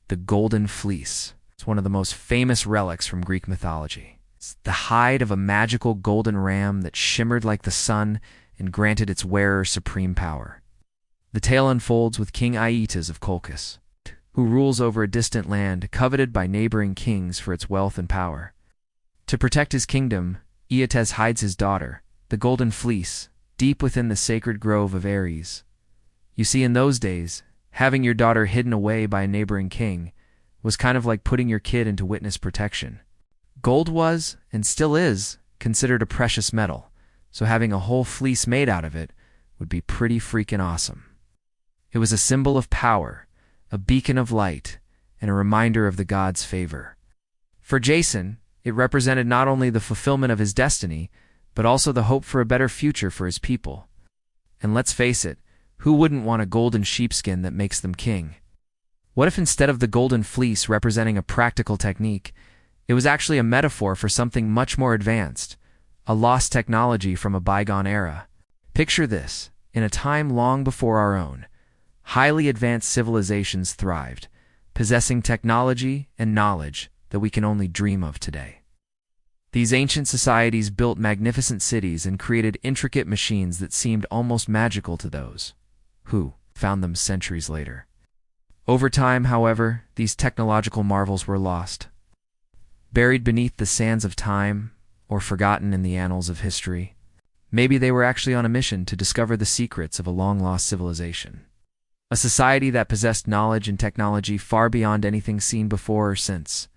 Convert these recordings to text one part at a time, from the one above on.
the Golden Fleece. It's one of the most famous relics from Greek mythology. It's the hide of a magical golden ram that shimmered like the sun and granted its wearer supreme power. The tale unfolds with King Aeetes of Colchis, who rules over a distant land coveted by neighboring kings for its wealth and power. To protect his kingdom, Aeetes hides his daughter, the Golden Fleece, deep within the sacred grove of Ares. You see, in those days, having your daughter hidden away by a neighboring king was kind of like putting your kid into witness protection. Gold was, and still is, considered a precious metal, so having a whole fleece made out of it would be pretty freaking awesome. It was a symbol of power, a beacon of light, and a reminder of the gods' favor. For Jason, it represented not only the fulfillment of his destiny, but also the hope for a better future for his people. And let's face it, who wouldn't want a golden sheepskin that makes them king? What if instead of the golden fleece representing a practical technique, it was actually a metaphor for something much more advanced, a lost technology from a bygone era? Picture this: in a time long before our own, highly advanced civilizations thrived, possessing technology and knowledge that we can only dream of today. These ancient societies built magnificent cities and created intricate machines that seemed almost magical to those who found them centuries later. Over time, however, these technological marvels were lost, buried beneath the sands of time, or forgotten in the annals of history. Maybe they were actually on a mission to discover the secrets of a long-lost civilization, a society that possessed knowledge and technology far beyond anything seen before or since.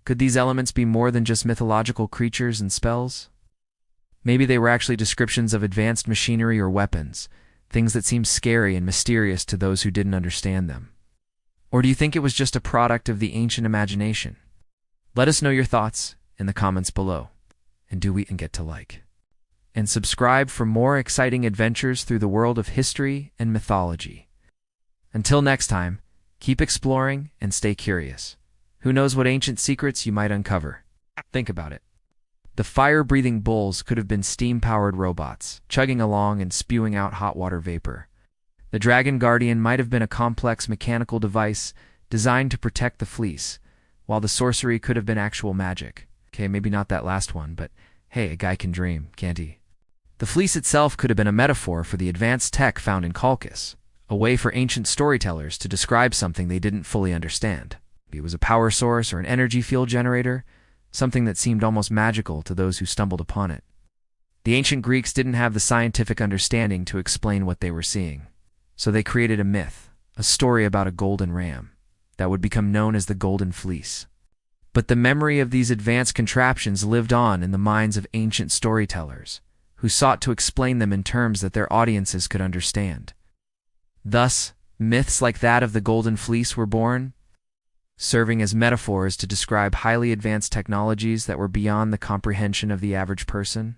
Could these elements be more than just mythological creatures and spells? Maybe they were actually descriptions of advanced machinery or weapons, things that seemed scary and mysterious to those who didn't understand them. Or do you think it was just a product of the ancient imagination? Let us know your thoughts in the comments below. And do we get to like and subscribe for more exciting adventures through the world of history and mythology. Until next time, keep exploring and stay curious. Who knows what ancient secrets you might uncover? Think about it. The fire-breathing bulls could have been steam-powered robots, chugging along and spewing out hot water vapor. The Dragon Guardian might have been a complex mechanical device designed to protect the fleece, while the sorcery could have been actual magic. Okay, maybe not that last one, but hey, a guy can dream, can't he? The fleece itself could have been a metaphor for the advanced tech found in Colchis, a way for ancient storytellers to describe something they didn't fully understand. Maybe it was a power source or an energy field generator, something that seemed almost magical to those who stumbled upon it. The ancient Greeks didn't have the scientific understanding to explain what they were seeing, so they created a myth, a story about a golden ram, that would become known as the Golden Fleece. But the memory of these advanced contraptions lived on in the minds of ancient storytellers, who sought to explain them in terms that their audiences could understand. Thus, myths like that of the Golden Fleece were born, serving as metaphors to describe highly advanced technologies that were beyond the comprehension of the average person.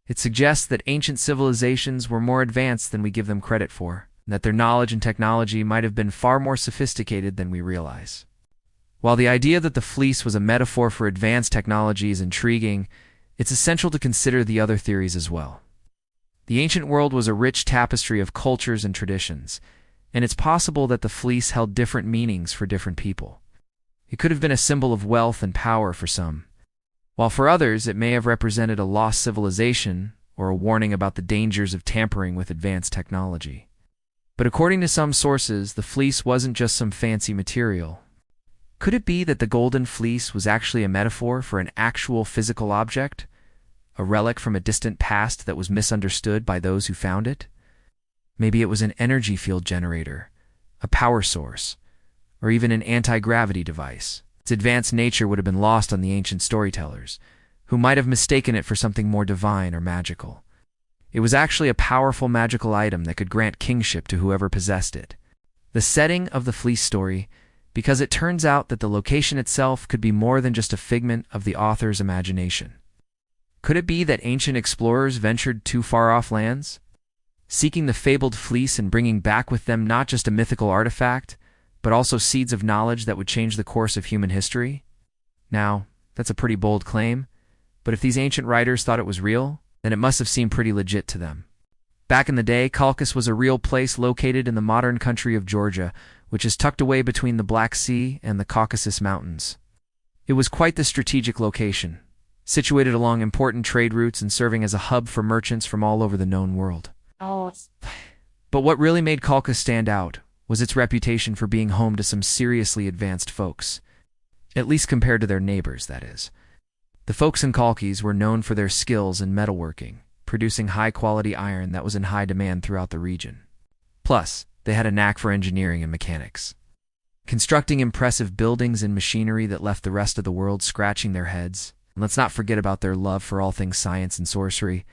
It suggests that ancient civilizations were more advanced than we give them credit for, and that their knowledge and technology might have been far more sophisticated than we realize. While the idea that the fleece was a metaphor for advanced technology is intriguing, it's essential to consider the other theories as well. The ancient world was a rich tapestry of cultures and traditions, and it's possible that the fleece held different meanings for different people. It could have been a symbol of wealth and power for some, while for others it may have represented a lost civilization or a warning about the dangers of tampering with advanced technology. But according to some sources, the fleece wasn't just some fancy material. Could it be that the Golden Fleece was actually a metaphor for an actual physical object, a relic from a distant past that was misunderstood by those who found it? Maybe it was an energy field generator, a power source, or even an anti-gravity device. Its advanced nature would have been lost on the ancient storytellers, who might have mistaken it for something more divine or magical. It was actually a powerful magical item that could grant kingship to whoever possessed it. The setting of the fleece story, because it turns out that the location itself could be more than just a figment of the author's imagination. Could it be that ancient explorers ventured to far-off lands, seeking the fabled fleece and bringing back with them not just a mythical artifact, but also seeds of knowledge that would change the course of human history? Now, that's a pretty bold claim, but if these ancient writers thought it was real, then it must have seemed pretty legit to them. Back in the day, Colchis was a real place located in the modern country of Georgia, which is tucked away between the Black Sea and the Caucasus Mountains. It was quite the strategic location, situated along important trade routes and serving as a hub for merchants from all over the known world. But what really made Caucasus stand out was its reputation for being home to some seriously advanced folks, at least compared to their neighbors, that is. The folks in Caucasus were known for their skills in metalworking, producing high-quality iron that was in high demand throughout the region. Plus, they had a knack for engineering and mechanics, constructing impressive buildings and machinery that left the rest of the world scratching their heads. And let's not forget about their love for all things science and sorcery.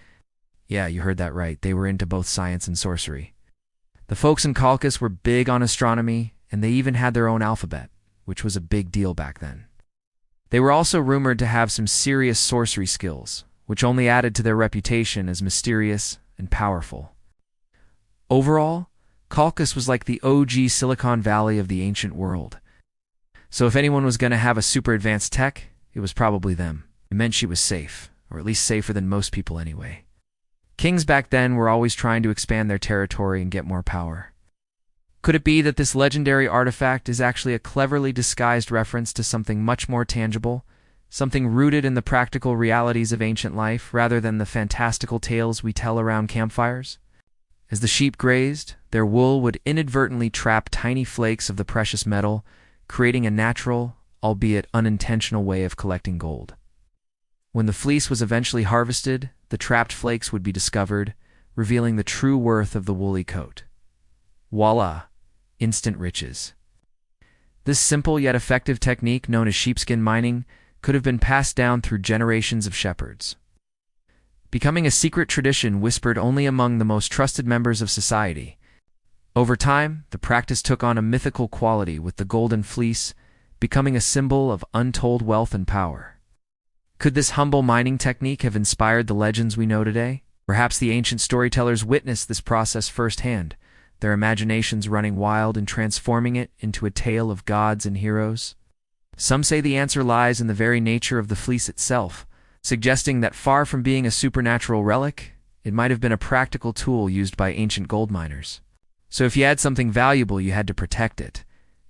Yeah, you heard that right. They were into both science and sorcery. The folks in Caucasus were big on astronomy, and they even had their own alphabet, which was a big deal back then. They were also rumored to have some serious sorcery skills, which only added to their reputation as mysterious and powerful. Overall, Caucasus was like the OG Silicon Valley of the ancient world. So if anyone was going to have a super advanced tech, it was probably them. It meant she was safe, or at least safer than most people anyway. Kings back then were always trying to expand their territory and get more power. Could it be that this legendary artifact is actually a cleverly disguised reference to something much more tangible, something rooted in the practical realities of ancient life rather than the fantastical tales we tell around campfires? As the sheep grazed, their wool would inadvertently trap tiny flakes of the precious metal, creating a natural, albeit unintentional way of collecting gold. When the fleece was eventually harvested, the trapped flakes would be discovered, revealing the true worth of the woolly coat. Voila! Instant riches. This simple yet effective technique, known as sheepskin mining, could have been passed down through generations of shepherds, becoming a secret tradition whispered only among the most trusted members of society. Over time, the practice took on a mythical quality, with the Golden Fleece becoming a symbol of untold wealth and power. Could this humble mining technique have inspired the legends we know today? Perhaps the ancient storytellers witnessed this process firsthand, their imaginations running wild and transforming it into a tale of gods and heroes. Some say the answer lies in the very nature of the fleece itself, suggesting that far from being a supernatural relic, it might have been a practical tool used by ancient gold miners. So if you had something valuable, you had to protect it,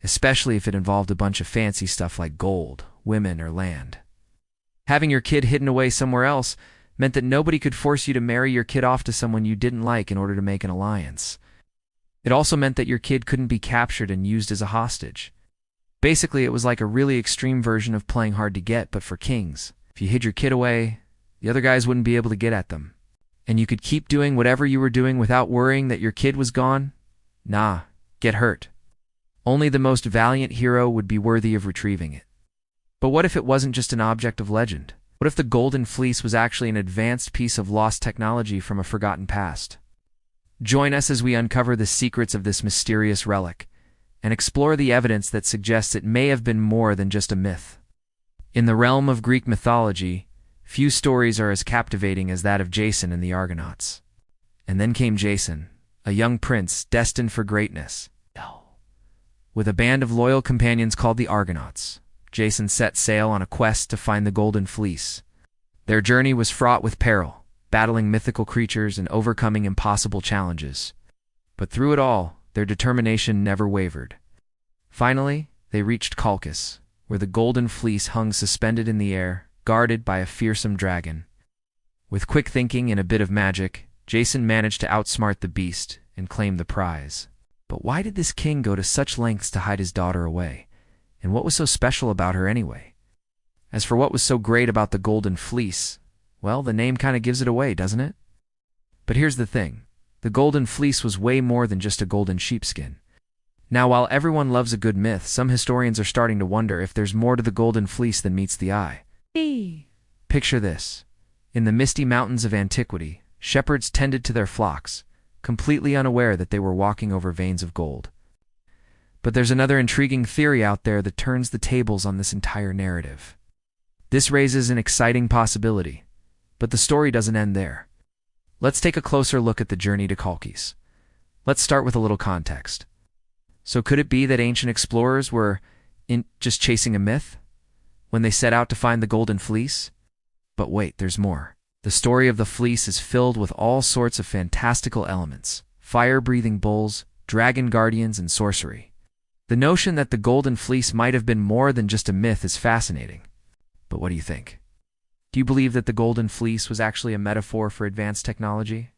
especially if it involved a bunch of fancy stuff like gold, women, or land. Having your kid hidden away somewhere else meant that nobody could force you to marry your kid off to someone you didn't like in order to make an alliance. It also meant that your kid couldn't be captured and used as a hostage. Basically, it was like a really extreme version of playing hard to get, but for kings. If you hid your kid away, the other guys wouldn't be able to get at them. And you could keep doing whatever you were doing without worrying that your kid was gone? Nah, get hurt. Only the most valiant hero would be worthy of retrieving it. But what if it wasn't just an object of legend? What if the Golden Fleece was actually an advanced piece of lost technology from a forgotten past? Join us as we uncover the secrets of this mysterious relic and explore the evidence that suggests it may have been more than just a myth. In the realm of Greek mythology, few stories are as captivating as that of Jason and the Argonauts. And then came Jason, a young prince destined for greatness. With a band of loyal companions called the Argonauts, Jason set sail on a quest to find the Golden Fleece. Their journey was fraught with peril, battling mythical creatures and overcoming impossible challenges. But through it all, their determination never wavered. Finally, they reached Caucasus, where the Golden Fleece hung suspended in the air, guarded by a fearsome dragon. With quick thinking and a bit of magic, Jason managed to outsmart the beast and claim the prize. But why did this king go to such lengths to hide his daughter away? And what was so special about her anyway? As for what was so great about the Golden Fleece, well, the name kind of gives it away, doesn't it? But here's the thing. The Golden Fleece was way more than just a golden sheepskin. Now, while everyone loves a good myth, some historians are starting to wonder if there's more to the Golden Fleece than meets the eye. Picture this. In the misty mountains of antiquity, shepherds tended to their flocks, completely unaware that they were walking over veins of gold. But there's another intriguing theory out there that turns the tables on this entire narrative. This raises an exciting possibility, but the story doesn't end there. Let's take a closer look at the journey to Caucasus. Let's start with a little context. So could it be that ancient explorers were just chasing a myth when they set out to find the Golden Fleece? But wait, there's more. The story of the fleece is filled with all sorts of fantastical elements: fire-breathing bulls, dragon guardians, and sorcery. The notion that the Golden Fleece might have been more than just a myth is fascinating. But what do you think? Do you believe that the Golden Fleece was actually a metaphor for advanced technology?